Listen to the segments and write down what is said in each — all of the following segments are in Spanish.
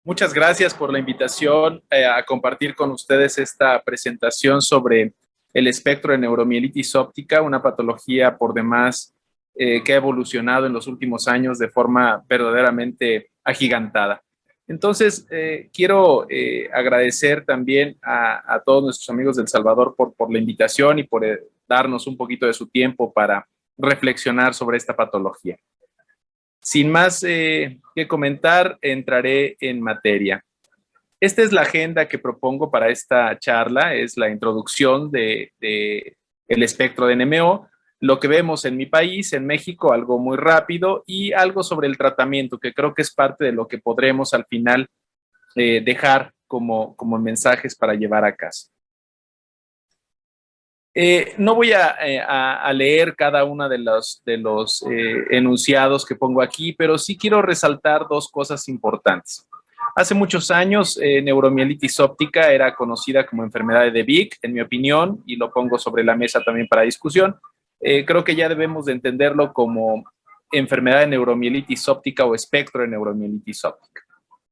Muchas gracias por la invitación a compartir con ustedes esta presentación sobre el espectro de neuromielitis óptica, una patología por demás que ha evolucionado en los últimos años de forma verdaderamente agigantada. Entonces, quiero agradecer también a todos nuestros amigos de El Salvador por la invitación y por darnos un poquito de su tiempo para reflexionar sobre esta patología. Sin más que comentar, entraré en materia. Esta es la agenda que propongo para esta charla, es la introducción de el espectro de NMO, lo que vemos en mi país, en México, algo muy rápido, y algo sobre el tratamiento, que creo que es parte de lo que podremos al final dejar como mensajes para llevar a casa. No voy a leer cada uno de los enunciados que pongo aquí, pero sí quiero resaltar dos cosas importantes. Hace muchos años, neuromielitis óptica era conocida como enfermedad de Vick, en mi opinión, y lo pongo sobre la mesa también para discusión. Creo que ya debemos de entenderlo como enfermedad de neuromielitis óptica o espectro de neuromielitis óptica.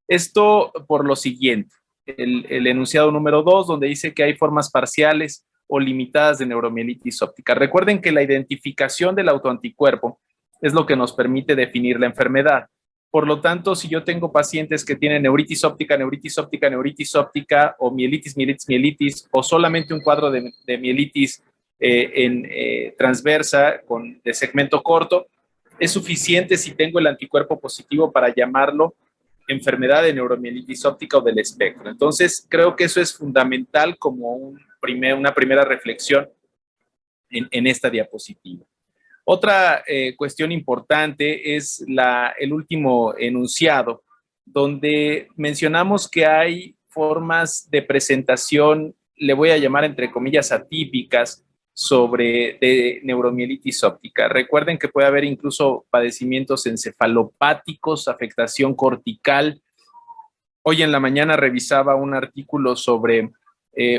Esto por lo siguiente, el enunciado número 2, donde dice que hay formas parciales o limitadas de neuromielitis óptica. Recuerden que la identificación del autoanticuerpo es lo que nos permite definir la enfermedad. Por lo tanto, si yo tengo pacientes que tienen neuritis óptica, neuritis óptica, neuritis óptica, o mielitis, mielitis, mielitis, o solamente un cuadro de mielitis transversa de segmento corto, es suficiente si tengo el anticuerpo positivo para llamarlo enfermedad de neuromielitis óptica o del espectro. Entonces, creo que eso es fundamental como una primera reflexión en esta diapositiva. Otra cuestión importante es el último enunciado, donde mencionamos que hay formas de presentación, le voy a llamar entre comillas atípicas, de neuromielitis óptica. Recuerden que puede haber incluso padecimientos encefalopáticos, afectación cortical. Hoy en la mañana revisaba un artículo sobre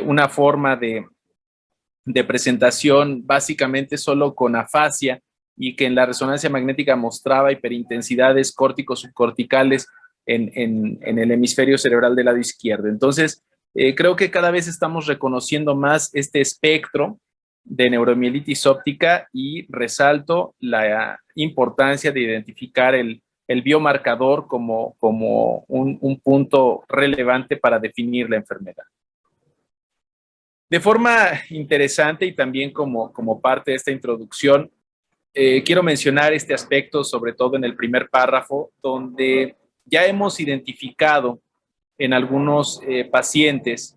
una forma de presentación básicamente solo con afasia y que en la resonancia magnética mostraba hiperintensidades córtico-subcorticales en el hemisferio cerebral del lado izquierdo. Entonces, creo que cada vez estamos reconociendo más este espectro de neuromielitis óptica y resalto la importancia de identificar el biomarcador como un punto relevante para definir la enfermedad. De forma interesante y también como parte de esta introducción, quiero mencionar este aspecto, sobre todo en el primer párrafo, donde ya hemos identificado en algunos pacientes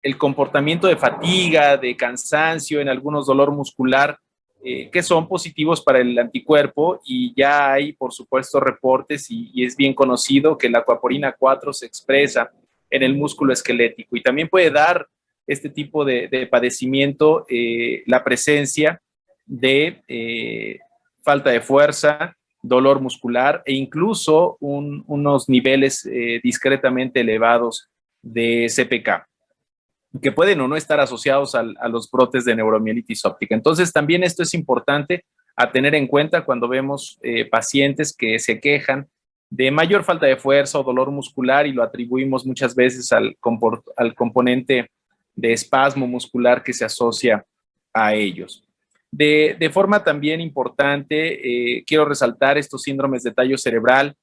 el comportamiento de fatiga, de cansancio, en algunos dolor muscular, que son positivos para el anticuerpo, y ya hay, por supuesto, reportes y es bien conocido que la acuaporina 4 se expresa en el músculo esquelético y también puede dar este tipo de padecimiento la presencia de falta de fuerza, dolor muscular e incluso unos niveles discretamente elevados de CPK, que pueden o no estar asociados a los brotes de neuromielitis óptica. Entonces, también esto es importante a tener en cuenta cuando vemos pacientes que se quejan de mayor falta de fuerza o dolor muscular y lo atribuimos muchas veces al componente de espasmo muscular que se asocia a ellos. De forma también importante, quiero resaltar estos síndromes de tallo cerebral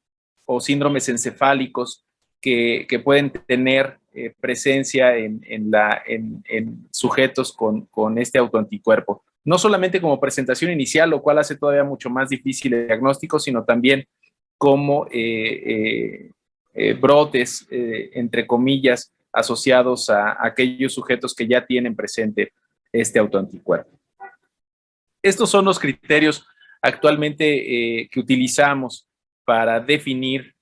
o síndromes encefálicos que pueden tener presencia en sujetos con este autoanticuerpo. No solamente como presentación inicial, lo cual hace todavía mucho más difícil el diagnóstico, sino también como brotes, entre comillas, asociados a aquellos sujetos que ya tienen presente este autoanticuerpo. Estos son los criterios actualmente que utilizamos para definir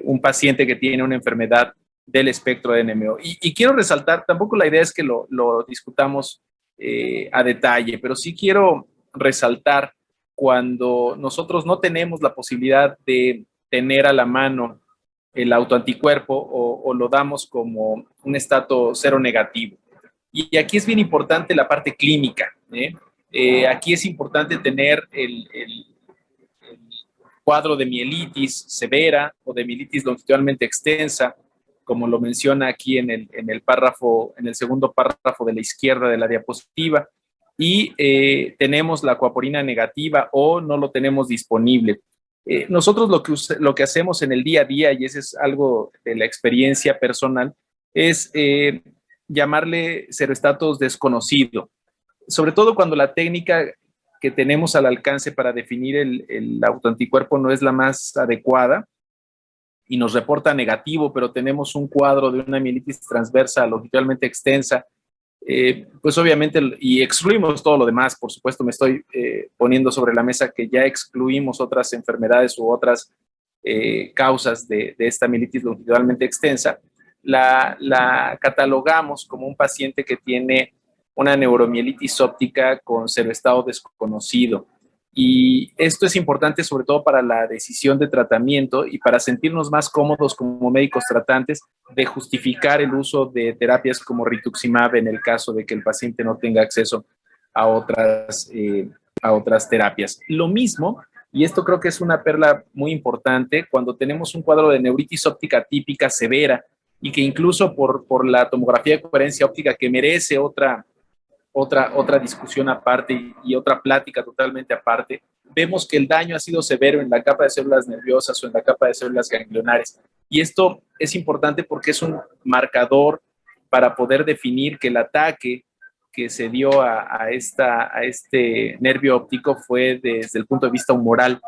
un paciente que tiene una enfermedad del espectro de NMO. Y quiero resaltar, tampoco la idea es que lo discutamos a detalle, pero sí quiero resaltar cuando nosotros no tenemos la posibilidad de tener a la mano el autoanticuerpo o lo damos como un estatus cero negativo. Y aquí es bien importante la parte clínica. Aquí es importante tener cuadro de mielitis severa o de mielitis longitudinalmente extensa, como lo menciona aquí en el segundo párrafo de la izquierda de la diapositiva, y tenemos la aquaporina negativa o no lo tenemos disponible. Nosotros lo que hacemos en el día a día, y ese es algo de la experiencia personal, es llamarle seroestatos desconocido, sobre todo cuando la técnica que tenemos al alcance para definir el autoanticuerpo no es la más adecuada y nos reporta negativo, pero tenemos un cuadro de una mielitis transversa longitudinalmente extensa, pues obviamente, y excluimos todo lo demás, por supuesto, me estoy poniendo sobre la mesa que ya excluimos otras enfermedades u otras causas de esta mielitis longitudinalmente extensa, la catalogamos como un paciente que tiene una neuromielitis óptica con seroestado desconocido. Y esto es importante sobre todo para la decisión de tratamiento y para sentirnos más cómodos como médicos tratantes de justificar el uso de terapias como rituximab en el caso de que el paciente no tenga acceso a otras terapias. Lo mismo, y esto creo que es una perla muy importante, cuando tenemos un cuadro de neuritis óptica típica severa y que incluso por la tomografía de coherencia óptica que merece otra discusión aparte y otra plática totalmente aparte, vemos que el daño ha sido severo en la capa de células nerviosas o en la capa de células ganglionares. Y esto es importante porque es un marcador para poder definir que el ataque que se dio a este nervio óptico fue desde el punto de vista humoral.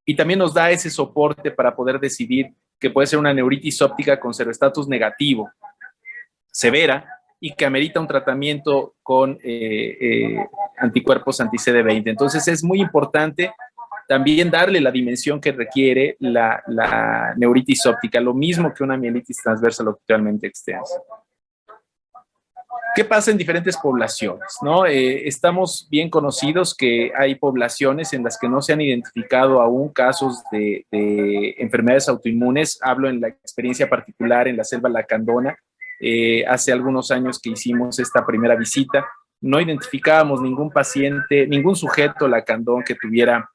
Y también nos da ese soporte para poder decidir que puede ser una neuritis óptica con seroestatus negativo, severa, y que amerita un tratamiento con anticuerpos anti-CD20. Entonces es muy importante también darle la dimensión que requiere la neuritis óptica, lo mismo que una mielitis transversa longitudinalmente extensa. ¿Qué pasa en diferentes poblaciones? ¿No? Estamos bien conocidos que hay poblaciones en las que no se han identificado aún casos de enfermedades autoinmunes. Hablo en la experiencia particular en la selva lacandona. Hace algunos años que hicimos esta primera visita, no identificábamos ningún paciente, ningún sujeto lacandón que tuviera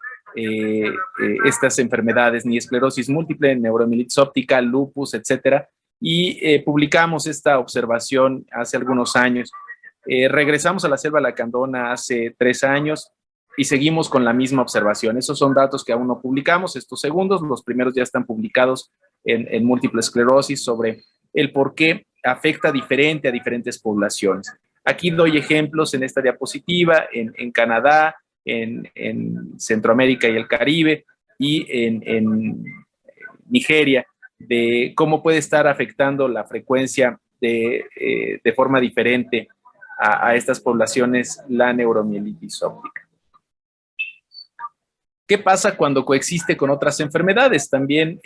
estas enfermedades, ni esclerosis múltiple, neuromielitis óptica, lupus, etcétera. Y publicamos esta observación hace algunos años. Regresamos a la selva lacandona hace 3 años y seguimos con la misma observación. Esos son datos que aún no publicamos, estos segundos, los primeros ya están publicados en múltiple esclerosis sobre el por qué afecta diferente a diferentes poblaciones. Aquí doy ejemplos en esta diapositiva, en Canadá, en Centroamérica y el Caribe y en Nigeria, de cómo puede estar afectando la frecuencia de forma diferente a estas poblaciones la neuromielitis óptica. ¿Qué pasa cuando coexiste con otras enfermedades? También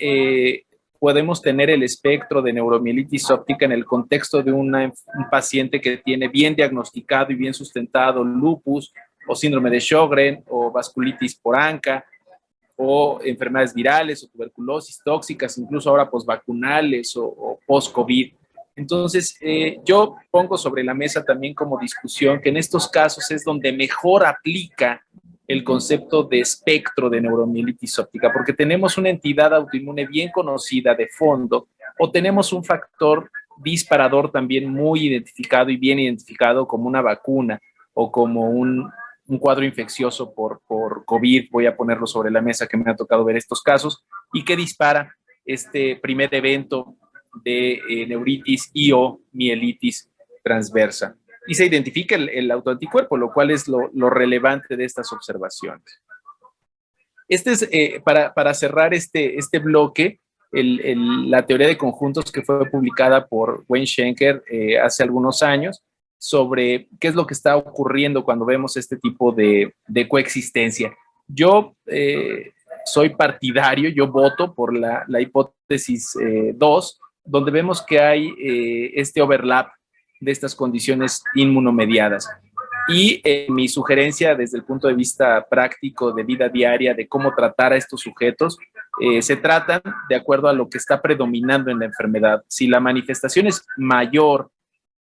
podemos tener el espectro de neuromielitis óptica en el contexto de un paciente que tiene bien diagnosticado y bien sustentado lupus o síndrome de Sjögren o vasculitis por ANCA o enfermedades virales o tuberculosis tóxicas, incluso ahora posvacunales o post-COVID. Entonces, yo pongo sobre la mesa también como discusión que en estos casos es donde mejor aplica el concepto de espectro de neuromielitis óptica, porque tenemos una entidad autoinmune bien conocida de fondo o tenemos un factor disparador también muy identificado y bien identificado como una vacuna o como un cuadro infeccioso por COVID, voy a ponerlo sobre la mesa que me ha tocado ver estos casos, y que dispara este primer evento de neuritis y o mielitis transversa. Y se identifica el autoanticuerpo, lo cual es lo relevante de estas observaciones. Este es, para cerrar este bloque, la teoría de conjuntos que fue publicada por Wayne Schenker hace algunos años, sobre qué es lo que está ocurriendo cuando vemos este tipo de coexistencia. Yo soy partidario, yo voto por la hipótesis 2, donde vemos que hay este overlap de estas condiciones inmunomediadas. Y mi sugerencia desde el punto de vista práctico de vida diaria, de cómo tratar a estos sujetos, se tratan de acuerdo a lo que está predominando en la enfermedad. Si la manifestación es mayor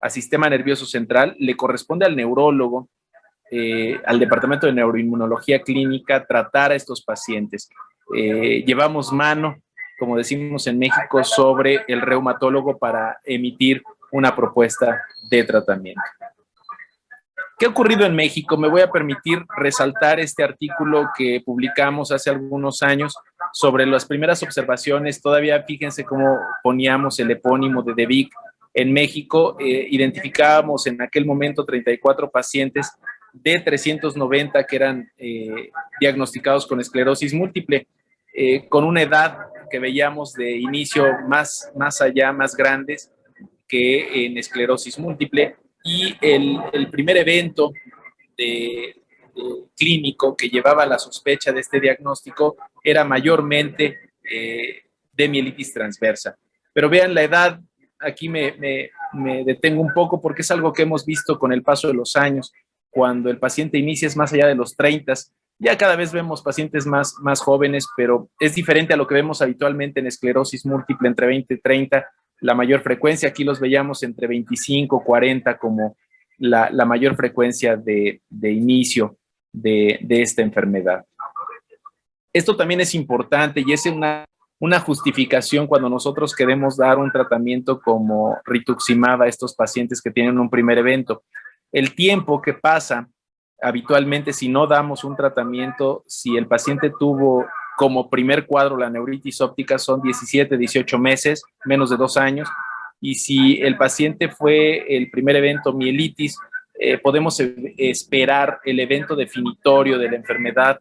al sistema nervioso central, le corresponde al neurólogo, al departamento de neuroinmunología clínica, tratar a estos pacientes. llevamos mano, como decimos en México, sobre el reumatólogo para emitir una propuesta de tratamiento. ¿Qué ha ocurrido en México? Me voy a permitir resaltar este artículo que publicamos hace algunos años sobre las primeras observaciones. Todavía fíjense cómo poníamos el epónimo de DeVic en México. Identificábamos en aquel momento 34 pacientes de 390 que eran diagnosticados con esclerosis múltiple, con una edad que veíamos de inicio más allá, más grandes que en esclerosis múltiple. Y el primer evento clínico que llevaba la sospecha de este diagnóstico era mayormente de mielitis transversa. Pero vean la edad, aquí me detengo un poco porque es algo que hemos visto con el paso de los años. Cuando el paciente inicia es más allá de los 30, ya cada vez vemos pacientes más jóvenes, pero es diferente a lo que vemos habitualmente en esclerosis múltiple entre 20 y 30. La mayor frecuencia, aquí los veíamos entre 25, 40 como la mayor frecuencia de inicio de esta enfermedad. Esto también es importante y es una justificación cuando nosotros queremos dar un tratamiento como rituximab a estos pacientes que tienen un primer evento. El tiempo que pasa habitualmente si no damos un tratamiento, si el paciente tuvo como primer cuadro la neuritis óptica, son 17, 18 meses, menos de 2 años. Y si el paciente fue el primer evento mielitis, podemos esperar el evento definitorio de la enfermedad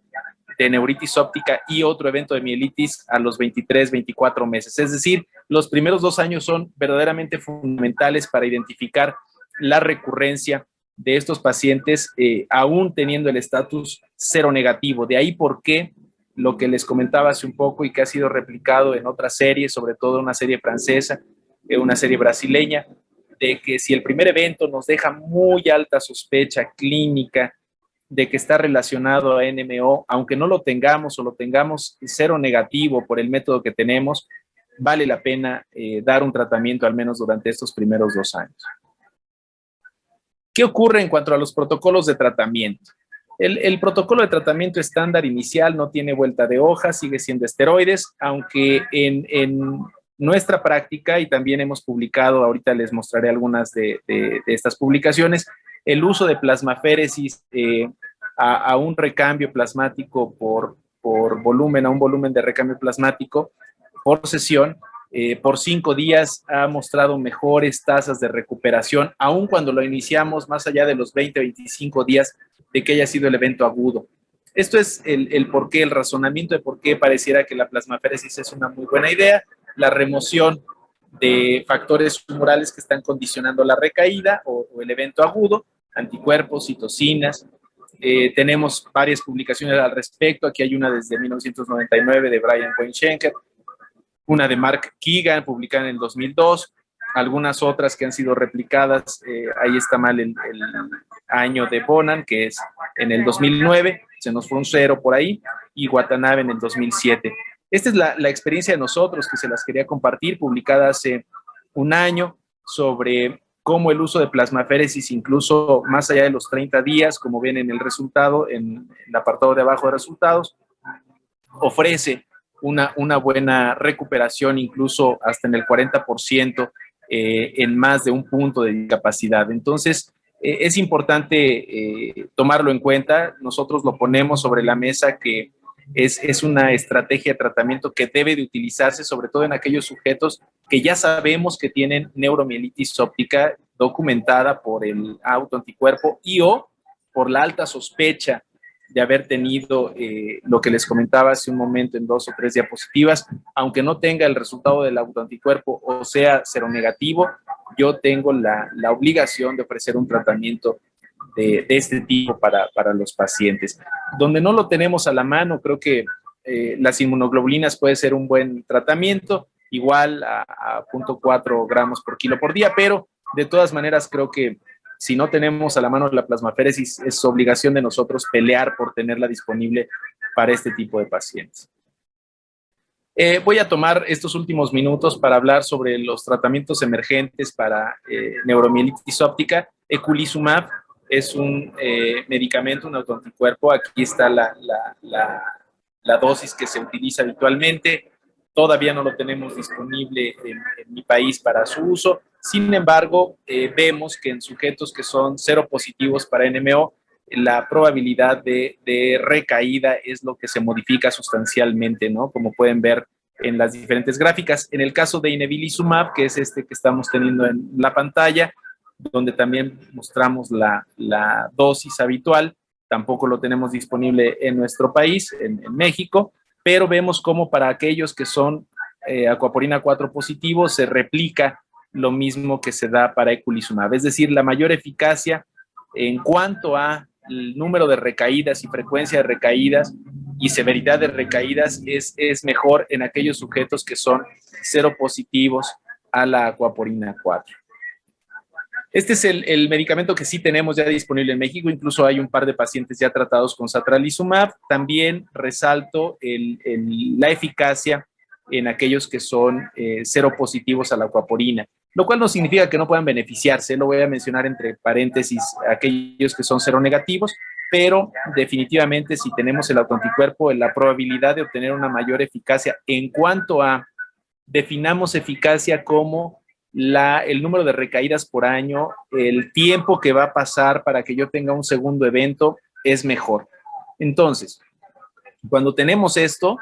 de neuritis óptica y otro evento de mielitis a los 23, 24 meses. Es decir, los primeros 2 años son verdaderamente fundamentales para identificar la recurrencia de estos pacientes, aún teniendo el estatus cero negativo. De ahí por qué lo que les comentaba hace un poco y que ha sido replicado en otras series, sobre todo una serie francesa, una serie brasileña, de que si el primer evento nos deja muy alta sospecha clínica de que está relacionado a NMO, aunque no lo tengamos o lo tengamos cero negativo por el método que tenemos, vale la pena dar un tratamiento al menos durante estos primeros 2 años. ¿Qué ocurre en cuanto a los protocolos de tratamiento? El protocolo de tratamiento estándar inicial no tiene vuelta de hoja, sigue siendo esteroides, aunque en nuestra práctica, y también hemos publicado, ahorita les mostraré algunas de estas publicaciones, el uso de plasmaféresis a un recambio plasmático por volumen, a un volumen de recambio plasmático por sesión, por 5 días ha mostrado mejores tasas de recuperación, aun cuando lo iniciamos más allá de los 20, 25 días de que haya sido el evento agudo. Esto es el porqué, el razonamiento de por qué pareciera que la plasmaféresis es una muy buena idea. La remoción de factores tumorales que están condicionando la recaída o el evento agudo, anticuerpos, citocinas. Tenemos varias publicaciones al respecto. Aquí hay una desde 1999 de Brian Weinschenker, una de Mark Keegan, publicada en el 2002, algunas otras que han sido replicadas, ahí está mal el año de Bonan, que es en el 2009, se nos fue un 0 por ahí, y Watanabe en el 2007. Esta es la experiencia de nosotros, que se las quería compartir, publicada hace un año, sobre cómo el uso de plasmaféresis, incluso más allá de los 30 días, como ven en el resultado, en el apartado de abajo de resultados, ofrece una buena recuperación, incluso hasta en el 40%, en más de un punto de discapacidad. Entonces, es importante tomarlo en cuenta. Nosotros lo ponemos sobre la mesa, que es una estrategia de tratamiento que debe de utilizarse, sobre todo en aquellos sujetos que ya sabemos que tienen neuromielitis óptica documentada por el autoanticuerpo y o por la alta sospecha de haber tenido lo que les comentaba hace un momento en 2 o 3 diapositivas. Aunque no tenga el resultado del autoanticuerpo o sea seronegativo, yo tengo la obligación de ofrecer un tratamiento de este tipo para los pacientes. Donde no lo tenemos a la mano, creo que las inmunoglobulinas puede ser un buen tratamiento, igual a 0.4 gramos por kilo por día, pero de todas maneras creo que si no tenemos a la mano la plasmaféresis, es obligación de nosotros pelear por tenerla disponible para este tipo de pacientes. Voy a tomar estos últimos minutos para hablar sobre los tratamientos emergentes para neuromielitis óptica. Eculizumab es un medicamento, un autoanticuerpo. Aquí está la dosis que se utiliza habitualmente. Todavía no lo tenemos disponible en mi país para su uso. Sin embargo, vemos que en sujetos que son seropositivos para NMO, la probabilidad de recaída es lo que se modifica sustancialmente, ¿no? Como pueden ver en las diferentes gráficas. En el caso de inebilizumab, que es este que estamos teniendo en la pantalla, donde también mostramos la dosis habitual, tampoco lo tenemos disponible en nuestro país, en México, pero vemos cómo para aquellos que son aquaporina 4 positivos se replica lo mismo que se da para eculizumab, es decir, la mayor eficacia en cuanto a el número de recaídas y frecuencia de recaídas y severidad de recaídas es mejor en aquellos sujetos que son seropositivos a la aquaporina 4. Este es el medicamento que sí tenemos ya disponible en México, incluso hay un par de pacientes ya tratados con satralizumab. También resalto la eficacia en aquellos que son seropositivos a la aquaporina, lo cual no significa que no puedan beneficiarse, lo voy a mencionar entre paréntesis aquellos que son seronegativos, pero definitivamente si tenemos el autoanticuerpo, la probabilidad de obtener una mayor eficacia en cuanto a, definamos eficacia como el número de recaídas por año, el tiempo que va a pasar para que yo tenga un segundo evento es mejor. Entonces, cuando tenemos esto,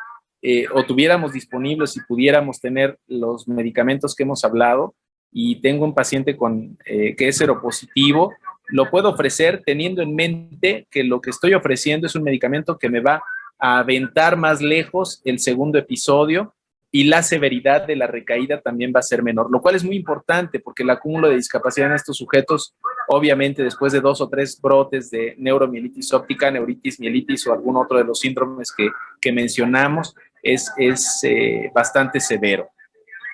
o tuviéramos disponibles y pudiéramos tener los medicamentos que hemos hablado, y tengo un paciente que es seropositivo, lo puedo ofrecer teniendo en mente que lo que estoy ofreciendo es un medicamento que me va a aventar más lejos el segundo episodio, y la severidad de la recaída también va a ser menor, lo cual es muy importante porque el acúmulo de discapacidad en estos sujetos, obviamente después de 2 o 3 brotes de neuromielitis óptica, neuritis, mielitis o algún otro de los síndromes que mencionamos, es bastante severo.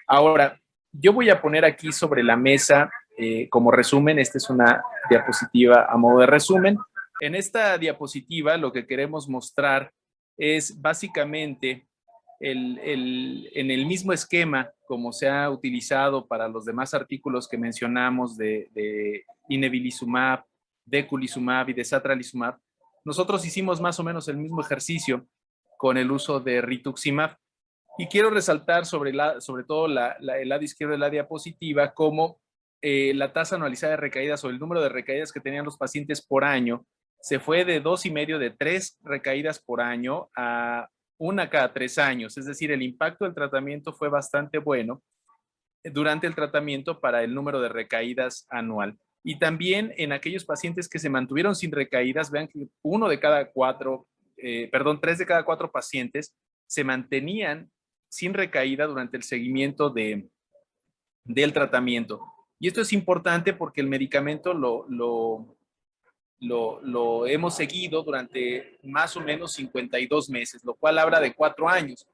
Ahora, yo voy a poner aquí sobre la mesa como resumen, esta es una diapositiva a modo de resumen. En esta diapositiva lo que queremos mostrar es básicamente en el mismo esquema como se ha utilizado para los demás artículos que mencionamos de inebilizumab, de eculizumab y de satralizumab, nosotros hicimos más o menos el mismo ejercicio con el uso de rituximab. Y quiero resaltar sobre todo el lado izquierdo de la diapositiva cómo la tasa anualizada de recaídas o el número de recaídas que tenían los pacientes por año se fue de 2,5 de 3 recaídas por año a 1 cada 3 años. Es decir, el impacto del tratamiento fue bastante bueno durante el tratamiento para el número de recaídas anual. Y también en aquellos pacientes que se mantuvieron sin recaídas, vean que 3 de cada 4 pacientes se mantenían sin recaída durante el seguimiento del tratamiento. Y esto es importante porque el medicamento lo hemos seguido durante más o menos 52 meses, lo cual habla de 4 años.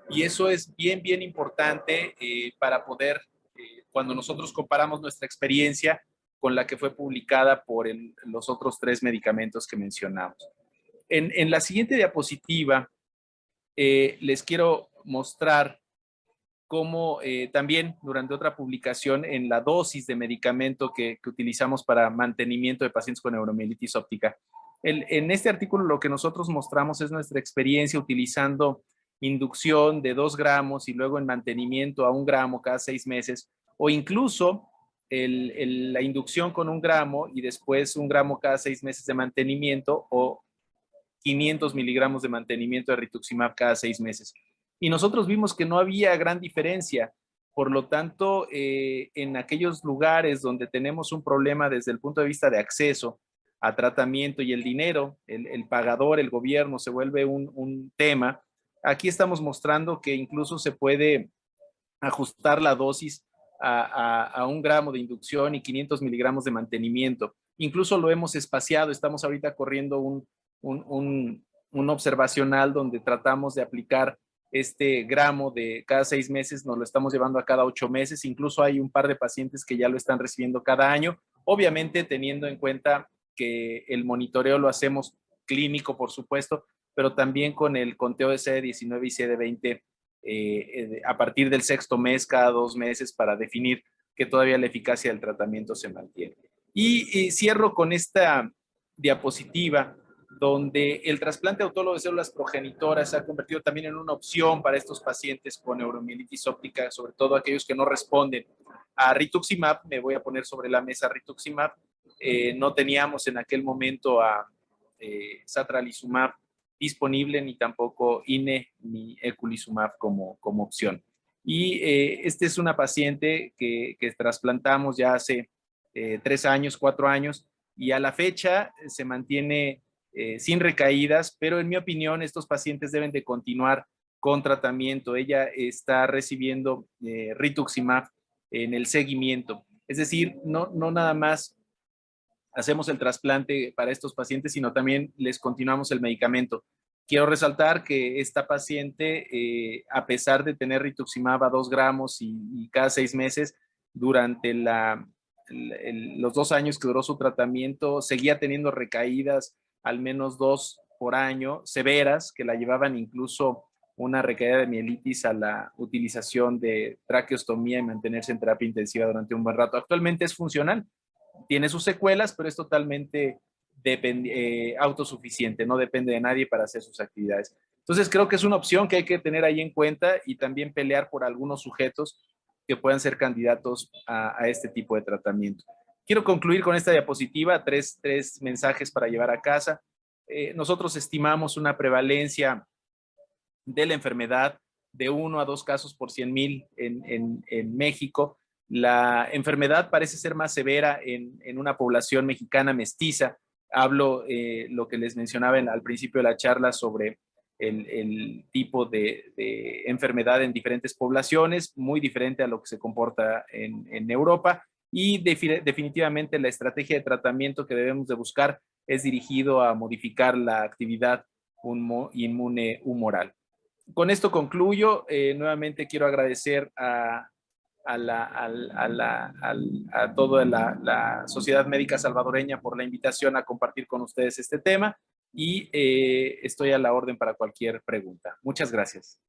Y eso es bien, bien importante para poder, cuando nosotros comparamos nuestra experiencia con la que fue publicada por los otros 3 medicamentos que mencionamos. En la siguiente diapositiva les quiero mostrar cómo también durante otra publicación en la dosis de medicamento que utilizamos para mantenimiento de pacientes con neuromielitis óptica. En este artículo lo que nosotros mostramos es nuestra experiencia utilizando inducción de 2 gramos y luego en mantenimiento a 1 gramo cada 6 meses, o incluso la inducción con 1 gramo y después 1 gramo cada 6 meses de mantenimiento, o 500 miligramos de mantenimiento de rituximab cada 6 meses. Y nosotros vimos que no había gran diferencia. Por lo tanto, en aquellos lugares donde tenemos un problema desde el punto de vista de acceso a tratamiento y el dinero, el pagador, el gobierno, se vuelve un tema, aquí estamos mostrando que incluso se puede ajustar la dosis a 1 gramo de inducción y 500 miligramos de mantenimiento. Incluso lo hemos espaciado, estamos ahorita corriendo un observacional donde tratamos de aplicar este gramo de cada 6 meses, nos lo estamos llevando a cada 8 meses, incluso hay un par de pacientes que ya lo están recibiendo cada año, obviamente teniendo en cuenta que el monitoreo lo hacemos clínico, por supuesto, pero también con el conteo de CD19 y CD20 a partir del 6º mes, cada 2 meses, para definir que todavía la eficacia del tratamiento se mantiene. Y cierro con esta diapositiva donde el trasplante autólogo de células progenitoras se ha convertido también en una opción para estos pacientes con neuromielitis óptica, sobre todo aquellos que no responden a rituximab. Me voy a poner sobre la mesa rituximab. No teníamos en aquel momento a satralizumab disponible, ni tampoco INE ni eculizumab como opción. Y esta es una paciente que trasplantamos ya hace 3 años, 4 años, y a la fecha se mantiene sin recaídas, pero en mi opinión estos pacientes deben de continuar con tratamiento. Ella está recibiendo rituximab en el seguimiento. Es decir, no nada más hacemos el trasplante para estos pacientes, sino también les continuamos el medicamento. Quiero resaltar que esta paciente, a pesar de tener rituximab a 2 gramos y cada 6 meses, durante los 2 años que duró su tratamiento, seguía teniendo recaídas, al menos 2 por año, severas, que la llevaban incluso una recaída de mielitis a la utilización de traqueostomía y mantenerse en terapia intensiva durante un buen rato. Actualmente es funcional, tiene sus secuelas, pero es totalmente autosuficiente, no depende de nadie para hacer sus actividades. Entonces creo que es una opción que hay que tener ahí en cuenta y también pelear por algunos sujetos que puedan ser candidatos a este tipo de tratamiento. Quiero concluir con esta diapositiva, tres mensajes para llevar a casa. Nosotros estimamos una prevalencia de la enfermedad de 1 a 2 casos por 100,000 en México. La enfermedad parece ser más severa en una población mexicana mestiza. Hablo lo que les mencionaba al principio de la charla sobre el tipo de enfermedad en diferentes poblaciones, muy diferente a lo que se comporta en Europa, y definitivamente la estrategia de tratamiento que debemos de buscar es dirigido a modificar la actividad inmune humoral. Con esto concluyo. Nuevamente quiero agradecer a toda la Sociedad Médica Salvadoreña por la invitación a compartir con ustedes este tema y estoy a la orden para cualquier pregunta. Muchas gracias.